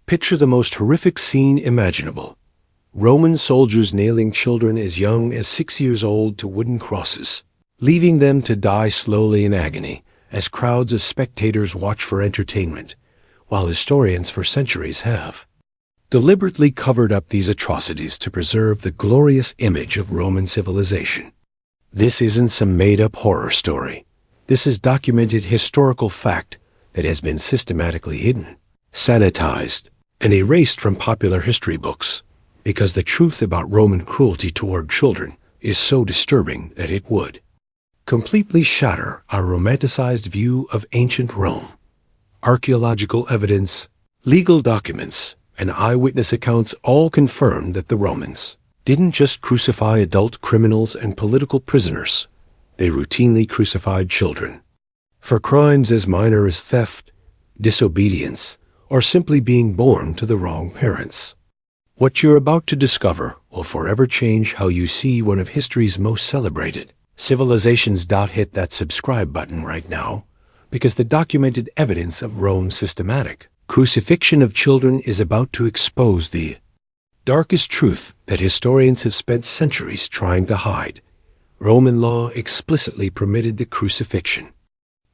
Picture the most horrific scene imaginable. Roman soldiers nailing children as young as 6 years old to wooden crosses, leaving them to die slowly in agony as crowds of spectators watch for entertainment, while historians for centuries have deliberately covered up these atrocities to preserve the glorious image of Roman civilization. This isn't some made-up horror story. This is documented historical fact that has been systematically hidden, sanitized, and erased from popular history books, because the truth about Roman cruelty toward children is so disturbing that it would completely shatter our romanticized view of ancient Rome. Archaeological evidence, legal documents, and eyewitness accounts all confirm that the Romans didn't just crucify adult criminals and political prisoners. They routinely crucified children for crimes as minor as theft, disobedience, or simply being born to the wrong parents. What you're about to discover will forever change how you see one of history's most celebrated civilizations. Hit that subscribe button right now, because the documented evidence of Rome's systematic crucifixion of children is about to expose the darkest truth that historians have spent centuries trying to hide. Roman law explicitly permitted the crucifixion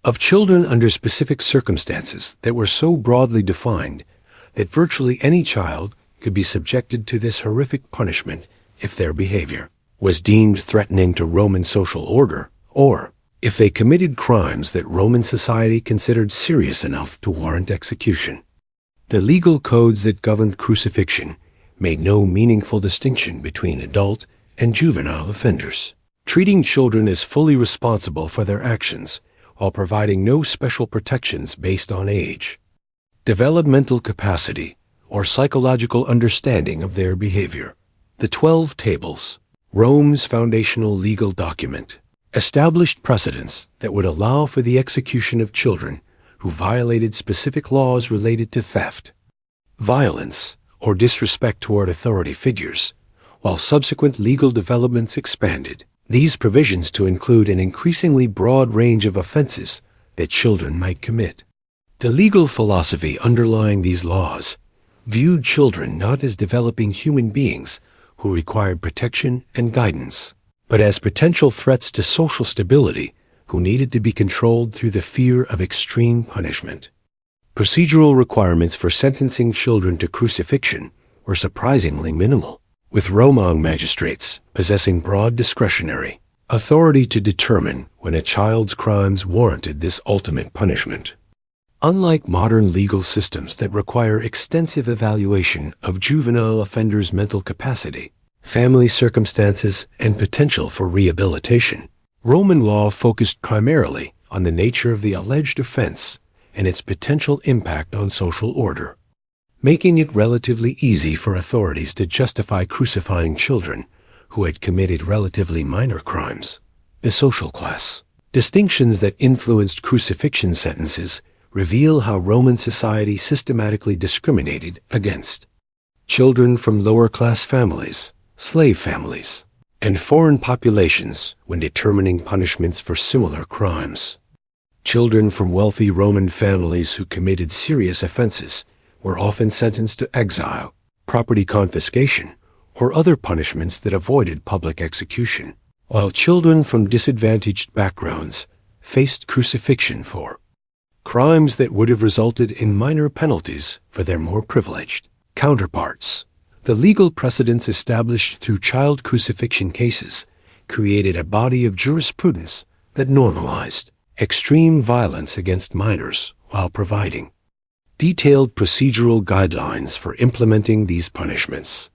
of children under specific circumstances that were so broadly defined that virtually any child could be subjected to this horrific punishment if their behavior was deemed threatening to Roman social order, or if they committed crimes that Roman society considered serious enough to warrant execution. The legal codes that governed crucifixion made no meaningful distinction between adult and juvenile offenders, treating children as fully responsible for their actions while providing no special protections based on age, developmental capacity, or psychological understanding of their behavior. The 12 Tables, Rome's foundational legal document, established precedents that would allow for the execution of children who violated specific laws related to theft, violence, or disrespect toward authority figures, while subsequent legal developments expanded these provisions to include an increasingly broad range of offenses that children might commit. The legal philosophy underlying these laws viewed children not as developing human beings who required protection and guidance, but as potential threats to social stability who needed to be controlled through the fear of extreme punishment. Procedural requirements for sentencing children to crucifixion were surprisingly minimal, with Roman magistrates possessing broad discretionary authority to determine when a child's crimes warranted this ultimate punishment. Unlike modern legal systems that require extensive evaluation of juvenile offenders' mental capacity, family circumstances, and potential for rehabilitation, Roman law focused primarily on the nature of the alleged offense and its potential impact on social order, making it relatively easy for authorities to justify crucifying children who had committed relatively minor crimes. The social class distinctions that influenced crucifixion sentences reveal how Roman society systematically discriminated against children from lower-class families, slave families, and foreign populations when determining punishments for similar crimes. Children from wealthy Roman families who committed serious offenses were often sentenced to exile, property confiscation, or other punishments that avoided public execution, while children from disadvantaged backgrounds faced crucifixion for crimes that would have resulted in minor penalties for their more privileged counterparts. The legal precedents established through child crucifixion cases created a body of jurisprudence that normalized extreme violence against minors while providing detailed procedural guidelines for implementing these punishments.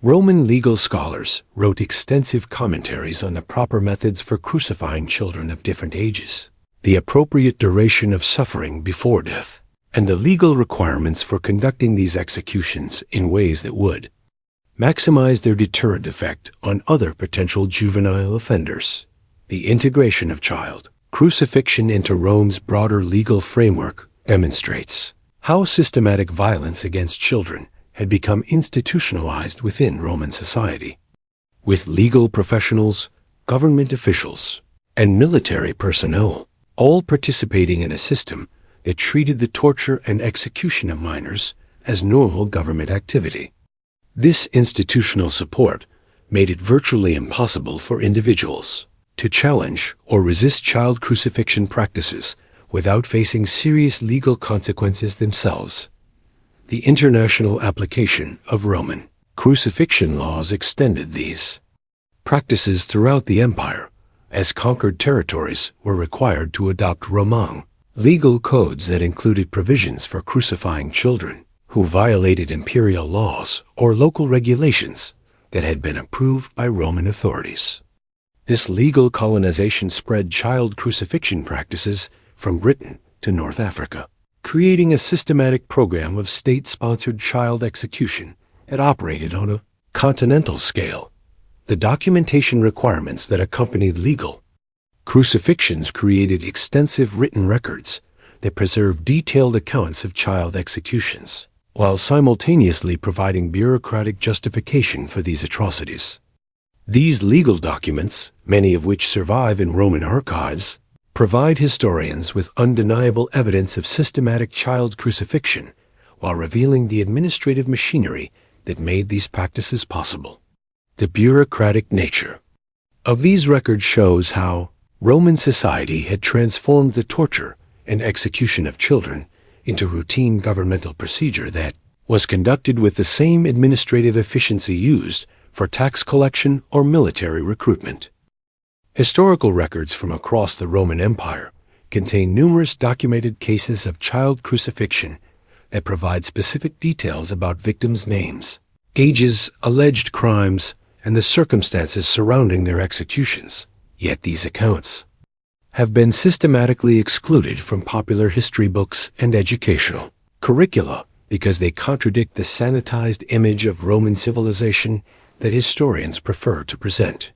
Roman legal scholars wrote extensive commentaries on the proper methods for crucifying children of different ages, the appropriate duration of suffering before death, and the legal requirements for conducting these executions in ways that would maximize their deterrent effect on other potential juvenile offenders. The integration of child crucifixion into Rome's broader legal framework demonstrates how systematic violence against children had become institutionalized within Roman society, with legal professionals, government officials, and military personnel all participating in a system that treated the torture and execution of minors as normal government activity. This institutional support made it virtually impossible for individuals to challenge or resist child crucifixion practices without facing serious legal consequences themselves. The international application of Roman crucifixion laws extended these practices throughout the empire, as conquered territories were required to adopt Roman legal codes that included provisions for crucifying children who violated imperial laws or local regulations that had been approved by Roman authorities. This legal colonization spread child crucifixion practices from Britain to North Africa, creating a systematic program of state-sponsored child execution that operated on a continental scale. The documentation requirements that accompanied legal crucifixions created extensive written records that preserved detailed accounts of child executions, while simultaneously providing bureaucratic justification for these atrocities. These legal documents, many of which survive in Roman archives, provide historians with undeniable evidence of systematic child crucifixion, while revealing the administrative machinery that made these practices possible. The bureaucratic nature of these records shows how Roman society had transformed the torture and execution of children into routine governmental procedure that was conducted with the same administrative efficiency used for tax collection or military recruitment. Historical records from across the Roman Empire contain numerous documented cases of child crucifixion that provide specific details about victims' names, ages, alleged crimes, and the circumstances surrounding their executions. Yet these accounts have been systematically excluded from popular history books and educational curricula because they contradict the sanitized image of Roman civilization that historians prefer to present.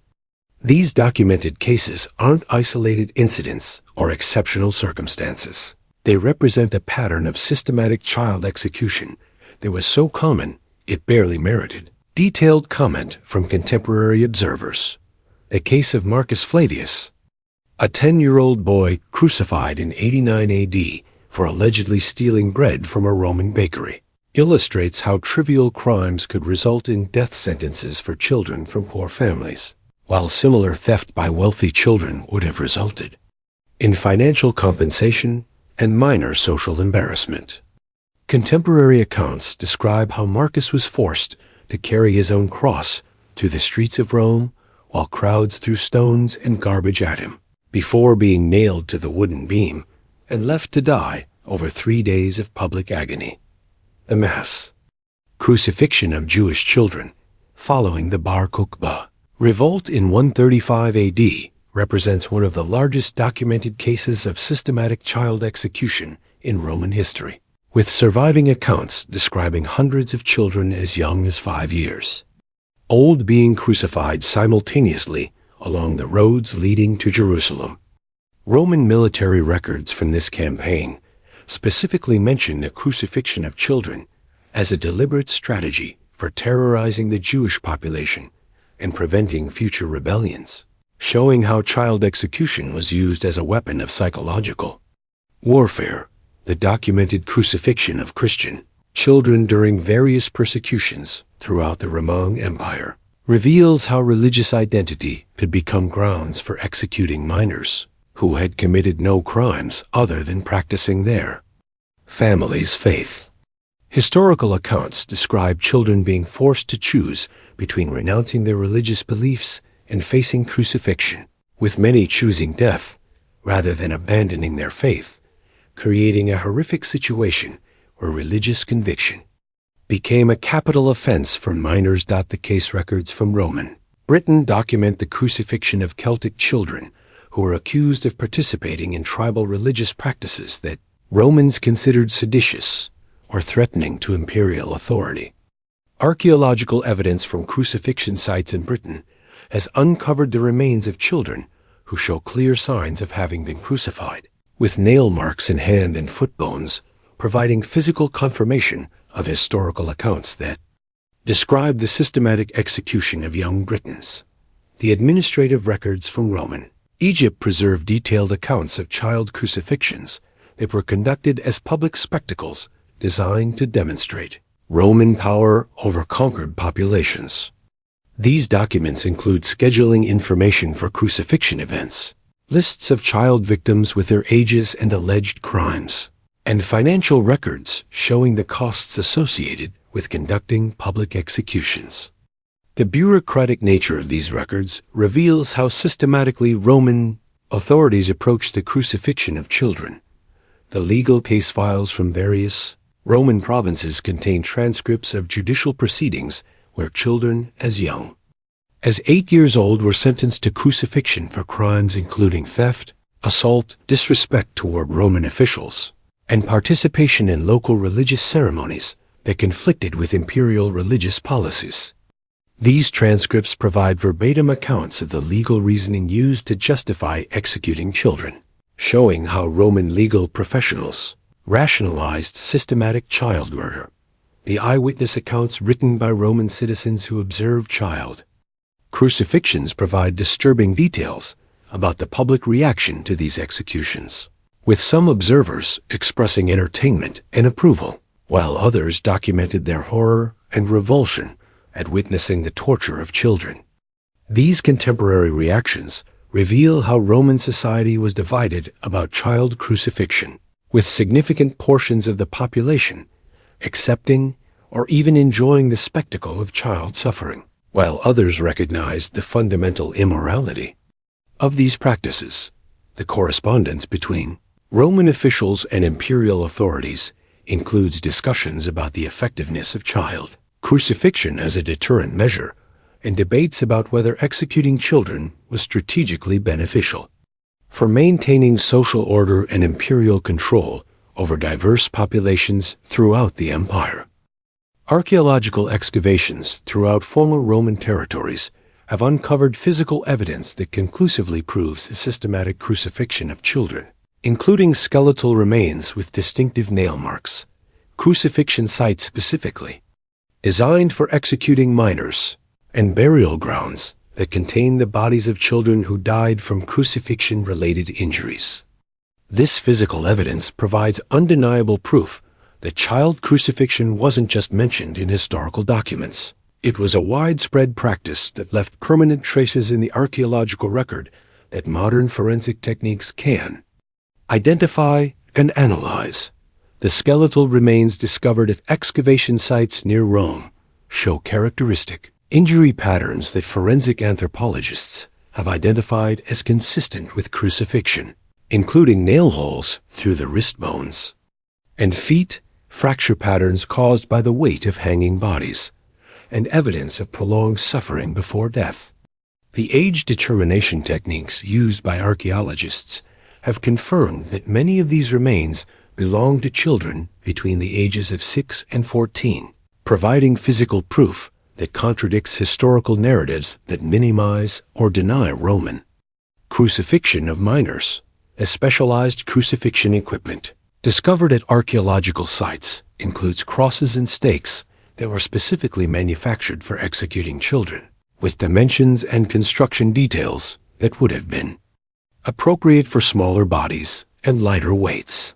These documented cases aren't isolated incidents or exceptional circumstances. They represent a pattern of systematic child execution that was so common it barely merited detailed comment from contemporary observers. A case of Marcus Flavius, a 10-year-old boy crucified in 89 AD for allegedly stealing bread from a Roman bakery, illustrates how trivial crimes could result in death sentences for children from poor families, while similar theft by wealthy children would have resulted in financial compensation and minor social embarrassment. Contemporary accounts describe how Marcus was forced to carry his own cross through the streets of Rome while crowds threw stones and garbage at him, before being nailed to the wooden beam and left to die over 3 days of public agony. The mass crucifixion of Jewish children following the Bar Kokhba revolt in 135 AD represents one of the largest documented cases of systematic child execution in Roman history, with surviving accounts describing hundreds of children as young as 5 years old being crucified simultaneously along the roads leading to Jerusalem. Roman military records from this campaign specifically mention the crucifixion of children as a deliberate strategy for terrorizing the Jewish population and preventing future rebellions, showing how child execution was used as a weapon of psychological warfare. The documented crucifixion of Christian children during various persecutions throughout the Roman Empire reveals how religious identity could become grounds for executing minors who had committed no crimes other than practicing their family's faith. Historical accounts describe children being forced to choose between renouncing their religious beliefs and facing crucifixion, with many choosing death rather than abandoning their faith, creating a horrific situation where religious conviction became a capital offense for minors. The case records from Roman Britain document the crucifixion of Celtic children who were accused of participating in tribal religious practices that Romans considered seditious or threatening to imperial authority. Archaeological evidence from crucifixion sites in Britain has uncovered the remains of children who show clear signs of having been crucified, with nail marks in hand and foot bones, providing physical confirmation of historical accounts that describe the systematic execution of young Britons. The administrative records from Roman Egypt preserve detailed accounts of child crucifixions that were conducted as public spectacles designed to demonstrate Roman power over conquered populations. These documents include scheduling information for crucifixion events, lists of child victims with their ages and alleged crimes, and financial records showing the costs associated with conducting public executions. The bureaucratic nature of these records reveals how systematically Roman authorities approached the crucifixion of children. The legal case files from various Roman provinces contain transcripts of judicial proceedings where children as young as 8 years old were sentenced to crucifixion for crimes including theft, assault, disrespect toward Roman officials, and participation in local religious ceremonies that conflicted with imperial religious policies. These transcripts provide verbatim accounts of the legal reasoning used to justify executing children, showing how Roman legal professionals rationalized systematic child murder. The eyewitness accounts written by Roman citizens who observed child crucifixions provide disturbing details about the public reaction to these executions, with some observers expressing entertainment and approval, while others documented their horror and revulsion at witnessing the torture of children. These contemporary reactions reveal how Roman society was divided about child crucifixion, with significant portions of the population accepting or even enjoying the spectacle of child suffering, while others recognized the fundamental immorality of these practices. The correspondence between Roman officials and imperial authorities includes discussions about the effectiveness of child crucifixion as a deterrent measure and debates about whether executing children was strategically beneficial for maintaining social order and imperial control over diverse populations throughout the empire. Archaeological excavations throughout former Roman territories have uncovered physical evidence that conclusively proves the systematic crucifixion of children, including skeletal remains with distinctive nail marks, crucifixion sites specifically designed for executing minors, and burial grounds that contain the bodies of children who died from crucifixion-related injuries. This physical evidence provides undeniable proof that child crucifixion wasn't just mentioned in historical documents. It was a widespread practice that left permanent traces in the archaeological record that modern forensic techniques can identify and analyze. The skeletal remains discovered at excavation sites near Rome show characteristic injury patterns that forensic anthropologists have identified as consistent with crucifixion, including nail holes through the wrist bones and feet, fracture patterns caused by the weight of hanging bodies, and evidence of prolonged suffering before death. The age determination techniques used by archaeologists have confirmed that many of these remains belong to children between the ages of 6 and 14, providing physical proof that contradicts historical narratives that minimize or deny Roman crucifixion of minors. A specialized crucifixion equipment discovered at archaeological sites includes crosses and stakes that were specifically manufactured for executing children, with dimensions and construction details that would have been appropriate for smaller bodies and lighter weights.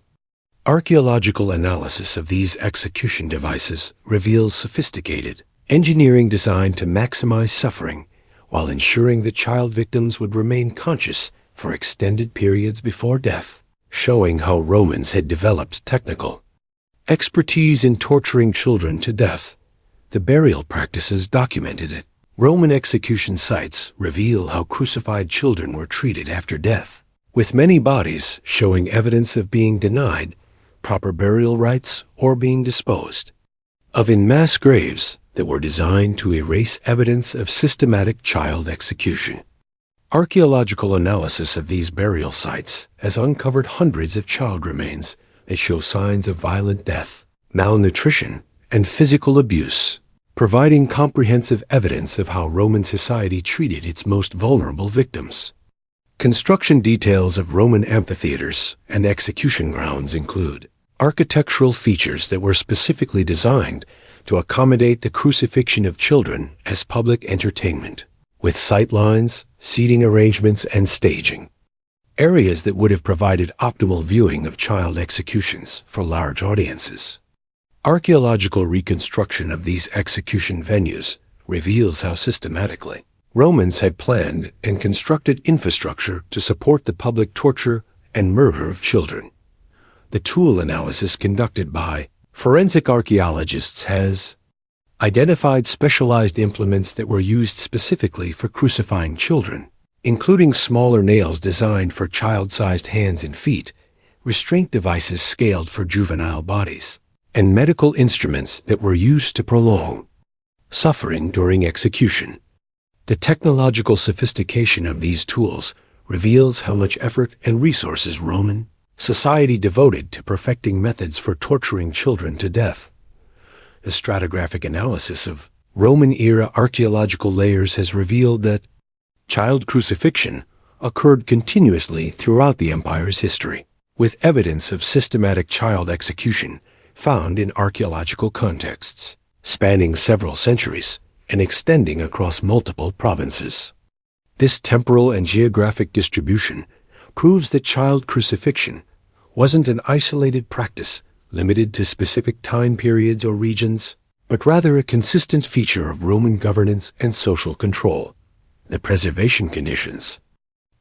Archaeological analysis of these execution devices reveals sophisticated engineering designed to maximize suffering while ensuring that child victims would remain conscious for extended periods before death, showing how Romans had developed technical expertise in torturing children to death. The burial practices documented at Roman execution sites reveal how crucified children were treated after death, with many bodies showing evidence of being denied proper burial rites or being disposed of in mass graves that were designed to erase evidence of systematic child execution. Archaeological analysis of these burial sites has uncovered hundreds of child remains that show signs of violent death, malnutrition, and physical abuse, providing comprehensive evidence of how Roman society treated its most vulnerable victims. Construction details of Roman amphitheaters and execution grounds include architectural features that were specifically designed to accommodate the crucifixion of children as public entertainment, with sightlines, seating arrangements, and staging. Areas that would have provided optimal viewing of child executions for large audiences. Archaeological reconstruction of these execution venues reveals how systematically Romans had planned and constructed infrastructure to support the public torture and murder of children. The tool analysis conducted by forensic archaeologists has identified specialized implements that were used specifically for crucifying children, including smaller nails designed for child-sized hands and feet, restraint devices scaled for juvenile bodies, and medical instruments that were used to prolong suffering during execution. The technological sophistication of these tools reveals how much effort and resources Roman society devoted to perfecting methods for torturing children to death. The stratigraphic analysis of Roman-era archaeological layers has revealed that child crucifixion occurred continuously throughout the empire's history, with evidence of systematic child execution found in archaeological contexts, spanning several centuries and extending across multiple provinces. This temporal and geographic distribution proves that child crucifixion wasn't an isolated practice limited to specific time periods or regions, but rather a consistent feature of Roman governance and social control. The preservation conditions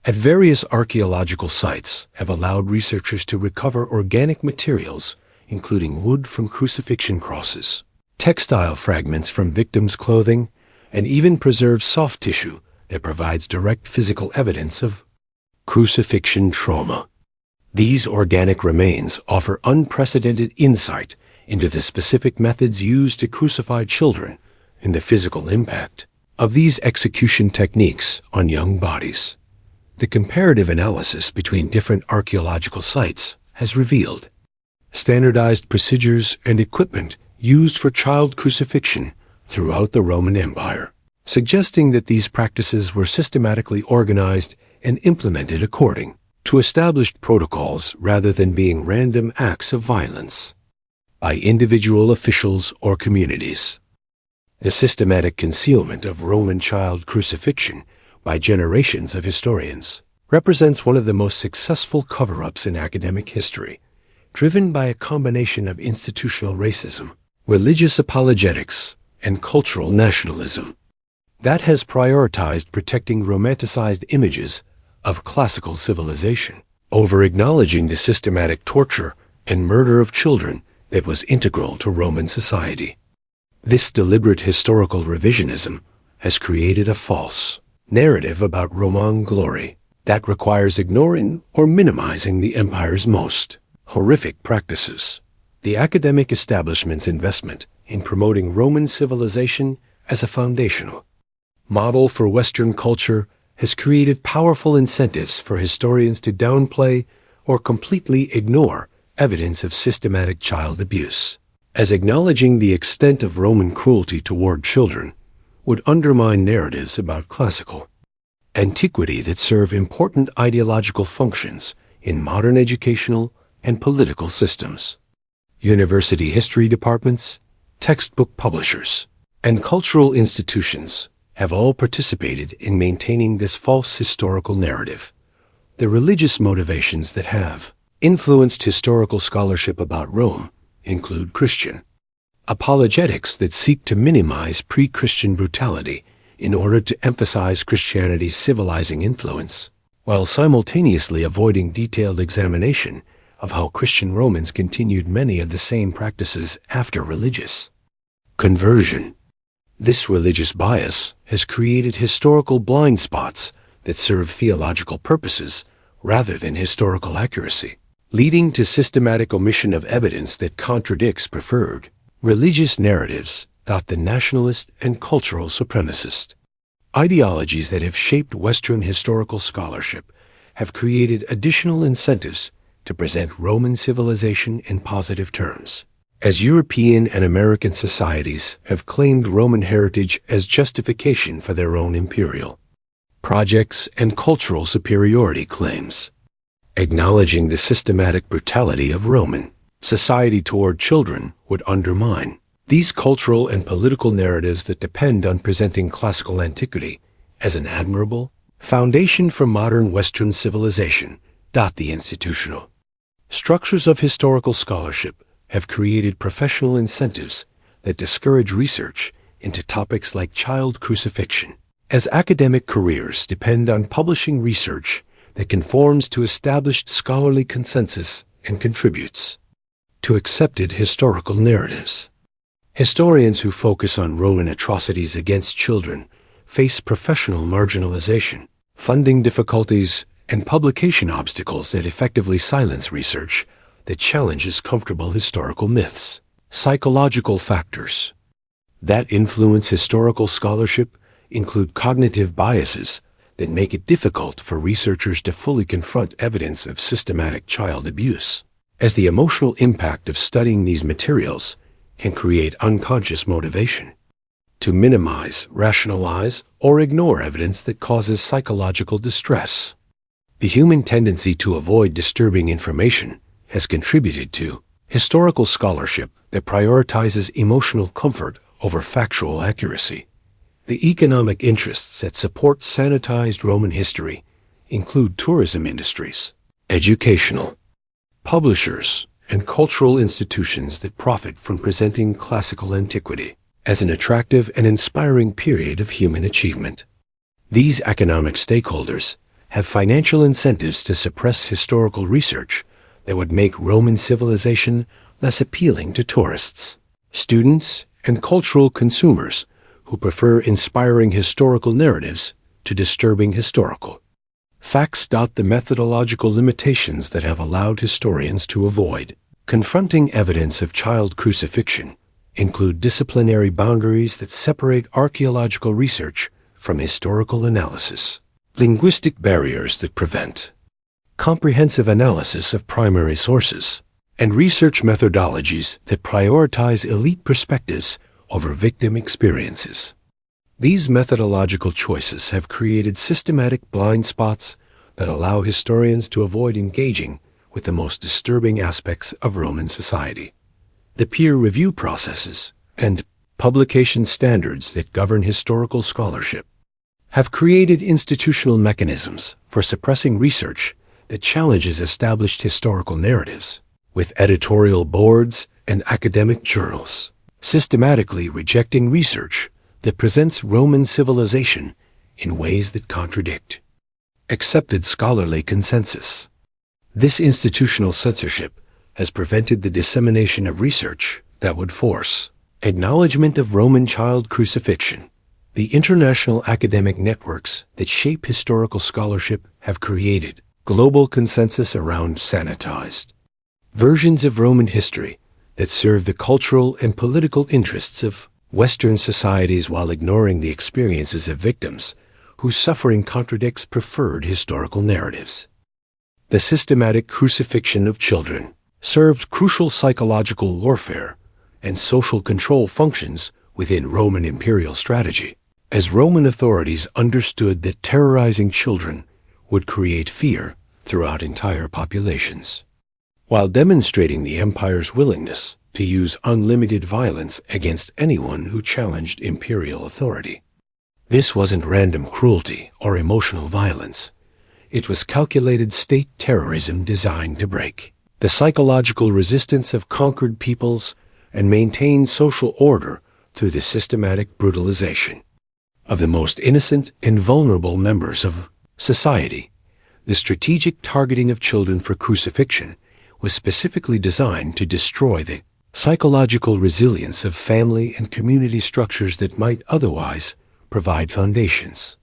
at various archaeological sites have allowed researchers to recover organic materials, including wood from crucifixion crosses, textile fragments from victims' clothing, and even preserved soft tissue that provides direct physical evidence of crucifixion trauma. These organic remains offer unprecedented insight into the specific methods used to crucify children and the physical impact of these execution techniques on young bodies. The comparative analysis between different archaeological sites has revealed standardized procedures and equipment used for child crucifixion throughout the Roman Empire, suggesting that these practices were systematically organized and implemented according to established protocols rather than being random acts of violence by individual officials or communities. The systematic concealment of Roman child crucifixion by generations of historians represents one of the most successful cover-ups in academic history, driven by a combination of institutional racism, religious apologetics, and cultural nationalism that has prioritized protecting romanticized images of classical civilization over acknowledging the systematic torture and murder of children that was integral to Roman society. This deliberate historical revisionism has created a false narrative about Roman glory that requires ignoring or minimizing the empire's most horrific practices. The academic establishment's investment in promoting Roman civilization as a foundational model for Western culture has created powerful incentives for historians to downplay or completely ignore evidence of systematic child abuse, as acknowledging the extent of Roman cruelty toward children would undermine narratives about classical antiquity that serve important ideological functions in modern educational and political systems. University history departments, textbook publishers, and cultural institutions have all participated in maintaining this false historical narrative. The religious motivations that have influenced historical scholarship about Rome include Christian apologetics that seek to minimize pre-Christian brutality in order to emphasize Christianity's civilizing influence, while simultaneously avoiding detailed examination of how Christian Romans continued many of the same practices after religious conversion. This religious bias has created historical blind spots that serve theological purposes rather than historical accuracy, leading to systematic omission of evidence that contradicts preferred religious narratives. The nationalist and cultural supremacist ideologies that have shaped Western historical scholarship have created additional incentives to present Roman civilization in positive terms, as European and American societies have claimed Roman heritage as justification for their own imperial projects and cultural superiority claims. Acknowledging the systematic brutality of Roman society toward children would undermine these cultural and political narratives that depend on presenting classical antiquity as an admirable foundation for modern Western civilization. The institutional structures of historical scholarship have created professional incentives that discourage research into topics like child crucifixion, as academic careers depend on publishing research that conforms to established scholarly consensus and contributes to accepted historical narratives. Historians who focus on Roman atrocities against children face professional marginalization, funding difficulties, and publication obstacles that effectively silence research that challenges comfortable historical myths. Psychological factors that influence historical scholarship include cognitive biases that make it difficult for researchers to fully confront evidence of systematic child abuse, as the emotional impact of studying these materials can create unconscious motivation to minimize, rationalize, or ignore evidence that causes psychological distress. The human tendency to avoid disturbing information has contributed to historical scholarship that prioritizes emotional comfort over factual accuracy. The economic interests that support sanitized Roman history include tourism industries, educational, publishers, and cultural institutions that profit from presenting classical antiquity as an attractive and inspiring period of human achievement. These economic stakeholders have financial incentives to suppress historical research that would make Roman civilization less appealing to tourists, students, and cultural consumers who prefer inspiring historical narratives to disturbing historical facts. The methodological limitations that have allowed historians to avoid confronting evidence of child crucifixion include disciplinary boundaries that separate archaeological research from historical analysis, linguistic barriers that prevent comprehensive analysis of primary sources, and research methodologies that prioritize elite perspectives over victim experiences. These methodological choices have created systematic blind spots that allow historians to avoid engaging with the most disturbing aspects of Roman society. The peer review processes and publication standards that govern historical scholarship have created institutional mechanisms for suppressing research that challenges established historical narratives, with editorial boards and academic journals systematically rejecting research that presents Roman civilization in ways that contradict accepted scholarly consensus. This institutional censorship has prevented the dissemination of research that would force acknowledgement of Roman child crucifixion. The international academic networks that shape historical scholarship have created global consensus around sanitized versions of Roman history that serve the cultural and political interests of Western societies while ignoring the experiences of victims whose suffering contradicts preferred historical narratives. The systematic crucifixion of children served crucial psychological warfare and social control functions within Roman imperial strategy, as Roman authorities understood that terrorizing children would create fear throughout entire populations, while demonstrating the empire's willingness to use unlimited violence against anyone who challenged imperial authority. This wasn't random cruelty or emotional violence. It was calculated state terrorism designed to break the psychological resistance of conquered peoples and maintain social order through the systematic brutalization of the most innocent and vulnerable members of society. The strategic targeting of children for crucifixion was specifically designed to destroy the psychological resilience of family and community structures that might otherwise provide foundations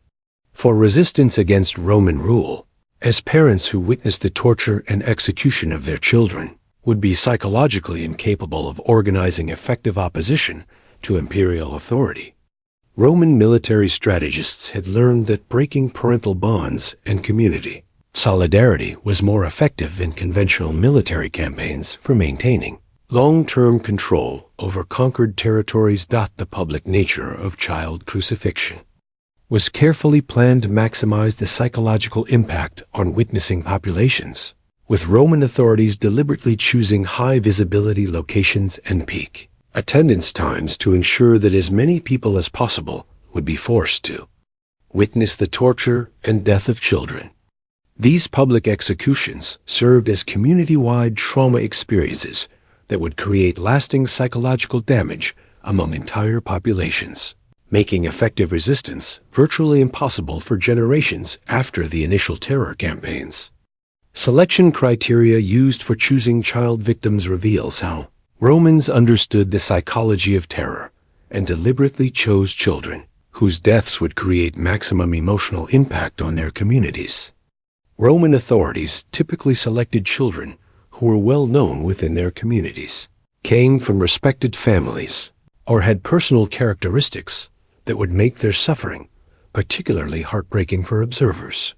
for resistance against Roman rule, as parents who witnessed the torture and execution of their children would be psychologically incapable of organizing effective opposition to imperial authority. Roman military strategists had learned that breaking parental bonds and community solidarity was more effective than conventional military campaigns for maintaining long-term control over conquered territories. The public nature of child crucifixion was carefully planned to maximize the psychological impact on witnessing populations, with Roman authorities deliberately choosing high-visibility locations and peak attendance times to ensure that as many people as possible would be forced to witness the torture and death of children. These public executions served as community-wide trauma experiences that would create lasting psychological damage among entire populations, making effective resistance virtually impossible for generations after the initial terror campaigns. Selection criteria used for choosing child victims reveals how Romans understood the psychology of terror and deliberately chose children whose deaths would create maximum emotional impact on their communities. Roman authorities typically selected children who were well known within their communities, came from respected families, or had personal characteristics that would make their suffering particularly heartbreaking for observers.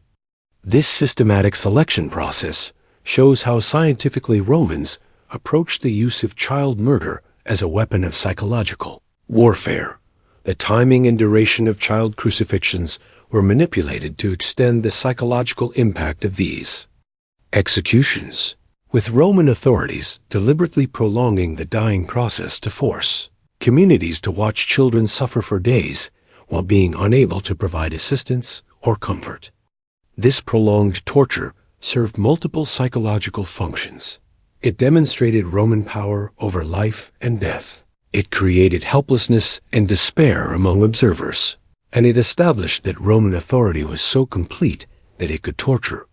This systematic selection process shows how scientifically Romans approached the use of child murder as a weapon of psychological warfare. The timing and duration of child crucifixions were manipulated to extend the psychological impact of these executions, with Roman authorities deliberately prolonging the dying process to force communities to watch children suffer for days while being unable to provide assistance or comfort. This prolonged torture served multiple psychological functions. It demonstrated Roman power over life and death. It created helplessness and despair among observers, and it established that Roman authority was so complete that it could torture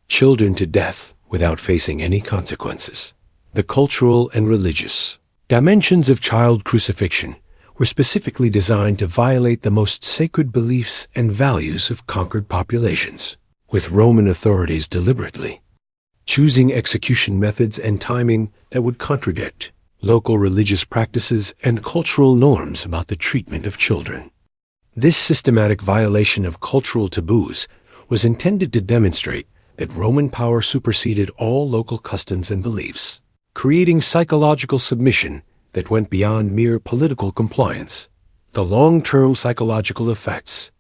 children to death without facing any consequences. The cultural and religious dimensions of child crucifixion were specifically designed to violate the most sacred beliefs and values of conquered populations, with Roman authorities deliberately choosing execution methods and timing that would contradict local religious practices and cultural norms about the treatment of children. This systematic violation of cultural taboos was intended to demonstrate that Roman power superseded all local customs and beliefs, creating psychological submission that went beyond mere political compliance. The long-term psychological effects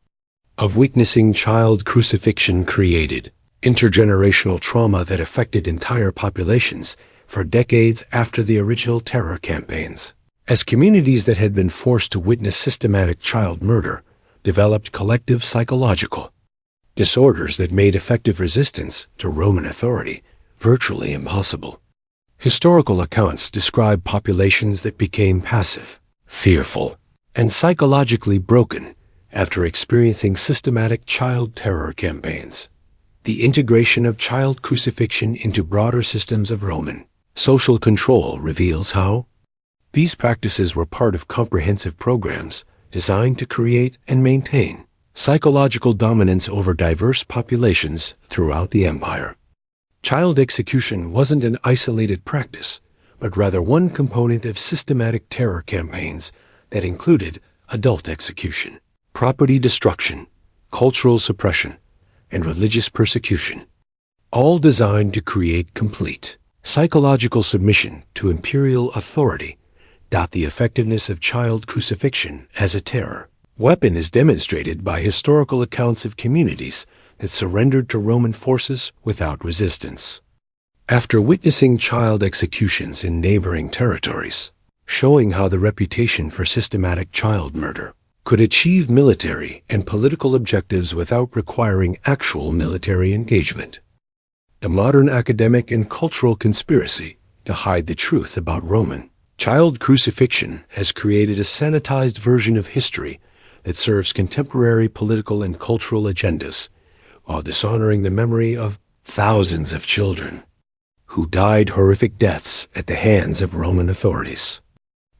of witnessing child crucifixion created intergenerational trauma that affected entire populations for decades after the original terror campaigns, as communities that had been forced to witness systematic child murder developed collective psychological disorders that made effective resistance to Roman authority virtually impossible. Historical accounts describe populations that became passive, fearful, and psychologically broken after experiencing systematic child terror campaigns. The integration of child crucifixion into broader systems of Roman social control reveals how these practices were part of comprehensive programs designed to create and maintain psychological dominance over diverse populations throughout the empire. Child execution wasn't an isolated practice, but rather one component of systematic terror campaigns that included adult execution, property destruction, cultural suppression, and religious persecution, all designed to create complete psychological submission to imperial authority. The effectiveness of child crucifixion as a terror weapon is demonstrated by historical accounts of communities that surrendered to Roman forces without resistance after witnessing child executions in neighboring territories, showing how the reputation for systematic child murder could achieve military and political objectives without requiring actual military engagement. The modern academic and cultural conspiracy to hide the truth about Roman child crucifixion has created a sanitized version of history that serves contemporary political and cultural agendas while dishonoring the memory of thousands of children who died horrific deaths at the hands of Roman authorities.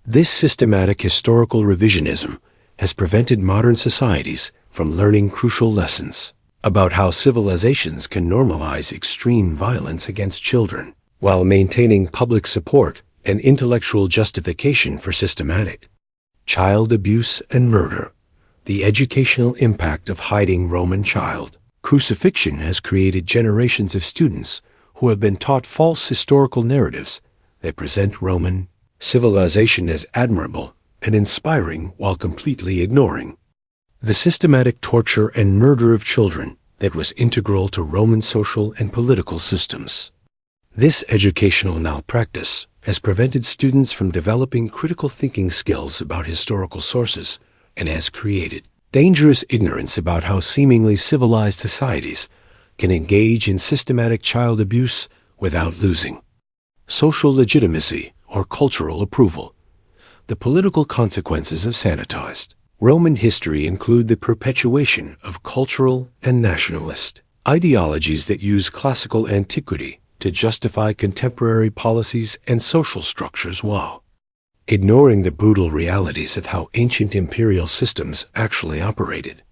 This systematic historical revisionism has prevented modern societies from learning crucial lessons about how civilizations can normalize extreme violence against children while maintaining public support and intellectual justification for systematic child abuse and murder. The educational impact of hiding Roman child crucifixion has created generations of students who have been taught false historical narratives that present Roman civilization as admirable and inspiring while completely ignoring the systematic torture and murder of children that was integral to Roman social and political systems. This educational malpractice has prevented students from developing critical thinking skills about historical sources and has created dangerous ignorance about how seemingly civilized societies can engage in systematic child abuse without losing social legitimacy or cultural approval. The political consequences of sanitized Roman history include the perpetuation of cultural and nationalist ideologies that use classical antiquity to justify contemporary policies and social structures while ignoring the brutal realities of how ancient imperial systems actually operated.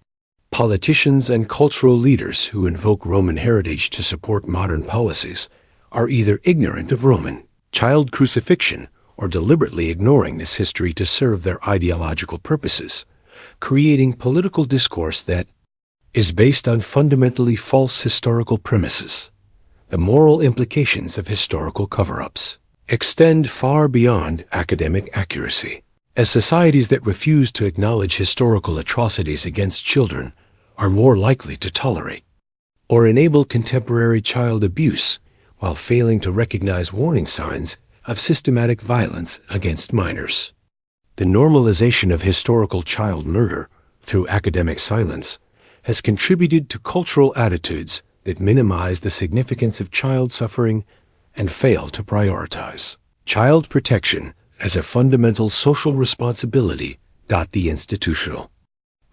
Politicians and cultural leaders who invoke Roman heritage to support modern policies are either ignorant of Roman child crucifixion or deliberately ignoring this history to serve their ideological purposes, creating political discourse that is based on fundamentally false historical premises. The moral implications of historical cover-ups extend far beyond academic accuracy, as societies that refuse to acknowledge historical atrocities against children are more likely to tolerate or enable contemporary child abuse while failing to recognize warning signs of systematic violence against minors. The normalization of historical child murder through academic silence has contributed to cultural attitudes that minimize the significance of child suffering and fail to prioritize child protection as a fundamental social responsibility. The institutional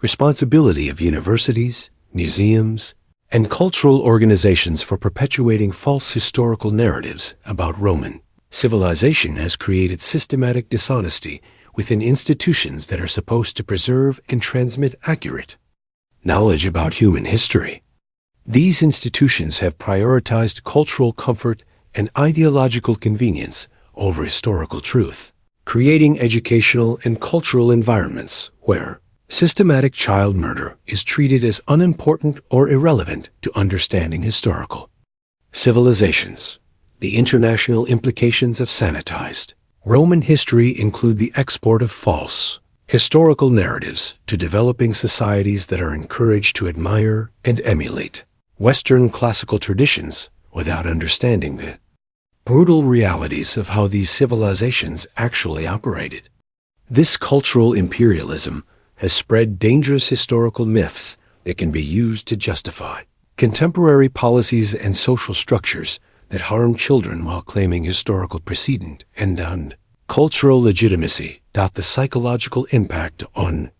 responsibility of universities, museums, and cultural organizations for perpetuating false historical narratives about Roman civilization has created systematic dishonesty within institutions that are supposed to preserve and transmit accurate knowledge about human history. These institutions have prioritized cultural comfort and ideological convenience over historical truth, creating educational and cultural environments where systematic child murder is treated as unimportant or irrelevant to understanding historical civilizations. The international implications of sanitized Roman history include the export of false historical narratives to developing societies that are encouraged to admire and emulate Western classical traditions without understanding the brutal realities of how these civilizations actually operated. This cultural imperialism has spread dangerous historical myths that can be used to justify contemporary policies and social structures that harm children while claiming historical precedent and cultural legitimacy. The psychological impact on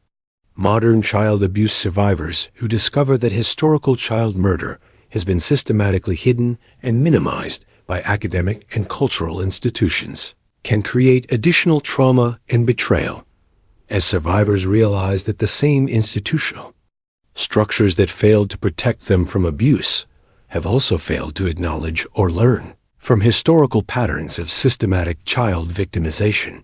modern child abuse survivors who discover that historical child murder has been systematically hidden and minimized by academic and cultural institutions can create additional trauma and betrayal, as survivors realize that the same institutional structures that failed to protect them from abuse have also failed to acknowledge or learn from historical patterns of systematic child victimization.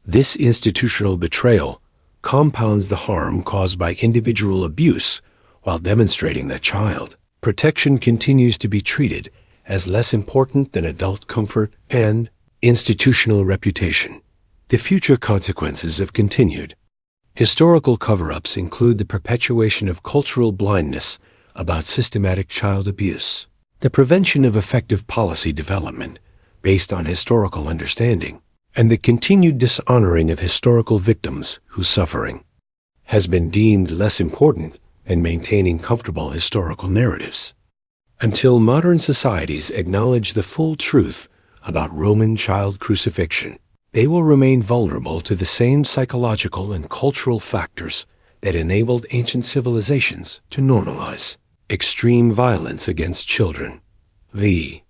This institutional betrayal compounds the harm caused by individual abuse while demonstrating that child protection continues to be treated as less important than adult comfort and institutional reputation. The future consequences of continued historical cover-ups include the perpetuation of cultural blindness about systematic child abuse, the prevention of effective policy development based on historical understanding, and the continued dishonoring of historical victims whose suffering has been deemed less important than maintaining comfortable historical narratives. Until modern societies acknowledge the full truth about Roman child crucifixion, they will remain vulnerable to the same psychological and cultural factors that enabled ancient civilizations to normalize extreme violence against children. The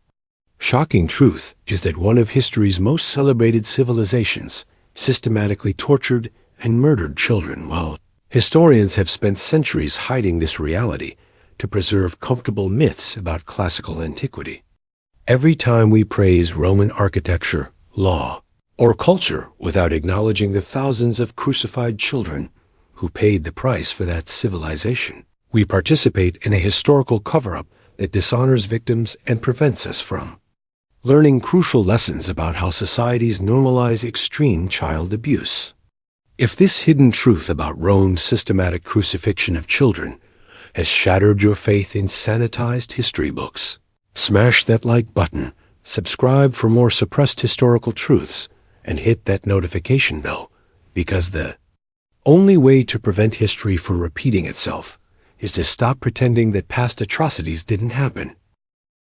shocking truth is that one of history's most celebrated civilizations systematically tortured and murdered children, while historians have spent centuries hiding this reality to preserve comfortable myths about classical antiquity. Every time we praise Roman architecture, law, or culture without acknowledging the thousands of crucified children who paid the price for that civilization, we participate in a historical cover-up that dishonors victims and prevents us from learning crucial lessons about how societies normalize extreme child abuse. If this hidden truth about Rome's systematic crucifixion of children has shattered your faith in sanitized history books, smash that like button, subscribe for more suppressed historical truths, and hit that notification bell, because the only way to prevent history from repeating itself is to stop pretending that past atrocities didn't happen.